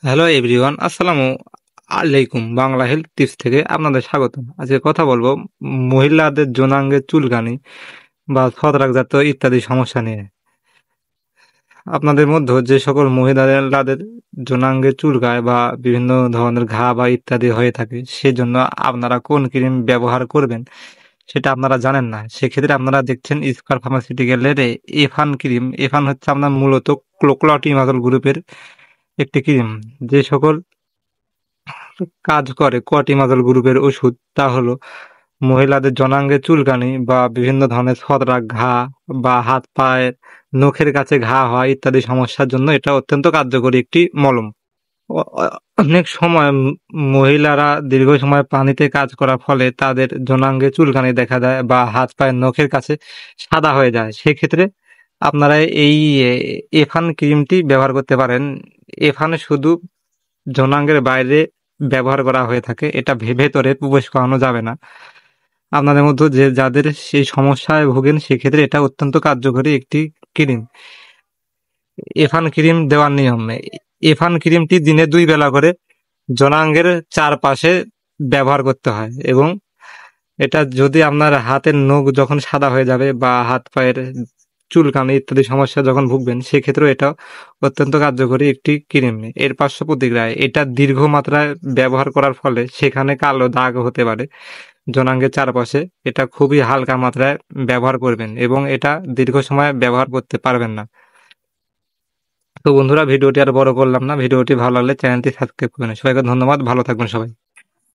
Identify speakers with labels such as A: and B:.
A: Hello everyone, আসসালামু আলাইকুম। Bangla health tips থেকে আপনাদের স্বাগত। আজকে কথা বলবো মহিলাদের যৌনাঙ্গের চুলকানি বা ছত্রাকজাত ইত্যাদি সমস্যা নিয়ে। আপনাদের মধ্যে যে সকল মহিলাদের যৌনাঙ্গে চুলকায় বা বিভিন্ন ধরনের ঘা বা ইত্যাদি হয়ে থাকে, সেজন্য আপনারা কোন ক্রিম ব্যবহার করবেন সেটা আপনারা জানেন না। সেক্ষেত্রে আপনারা দেখছেন স্কয়ার ফার্মাসিউটিক্যালের এফান ক্রিম। এফান হচ্ছে আপনার মূলত ক্লোকোলাটিমাজল গ্রুপের একটি ক্রিম। যে সকল কাজ করে কটিমাজল গ্রুপের ওষুধ, তা হলো মহিলাদের জনাঙ্গে চুলকানি বা বিভিন্ন ধরনের ছত্রাক ঘা বা হাত পায়ের নখের কাছে ঘা হওয়া ইত্যাদি সমস্যার জন্য এটা অত্যন্ত কার্যকরী একটি মলম। অনেক সময় মহিলারা দীর্ঘ সময় পানিতে কাজ করার ফলে তাদের জনাঙ্গে চুলকানি দেখা দেয় বা হাত পায়ের নখের কাছে সাদা হয়ে যায়। সেক্ষেত্রে আপনারা এই এফান ক্রিমটি ব্যবহার করতে পারেন। এফানে শুধু যৌনাঙ্গের বাইরে ব্যবহার করা হয়ে থাকে, এটা ভেতরে প্রবেশ করানো যাবে না। আপনাদের মধ্যে যাদের সেই সমস্যায় ভোগেন, সেক্ষেত্রে এটা অত্যন্ত কার্যকরী একটি ক্রিম। এফান ক্রিম দেওয়ার নিয়ম, এফান ক্রিমটি দিনে 2 বেলা করে যৌনাঙ্গের চারপাশে ব্যবহার করতে হয় এবং এটা যদি আপনার হাতের নখ যখন সাদা হয়ে যাবে বা হাত পায়ের চুলকানি ইত্যাদি সমস্যা যখন ভুগবেন, সেক্ষেত্রেও এটা অত্যন্ত কার্যকরী একটি ক্রিম। এর পার্শ্ব প্রতিক্রিয়া, এটা দীর্ঘ মাত্রায় ব্যবহার করার ফলে সেখানে কালো দাগ হতে পারে যৌনাঙ্গের চারপাশে। এটা খুবই হালকা মাত্রায় ব্যবহার করবেন এবং এটা দীর্ঘ সময় ব্যবহার করতে পারবেন না। তো বন্ধুরা, ভিডিওটি আর বড় করলাম না। ভিডিওটি ভালো লাগলে চ্যানেলটি সাবস্ক্রাইব করবেন। সবাইকে ধন্যবাদ, ভালো থাকবেন সবাই।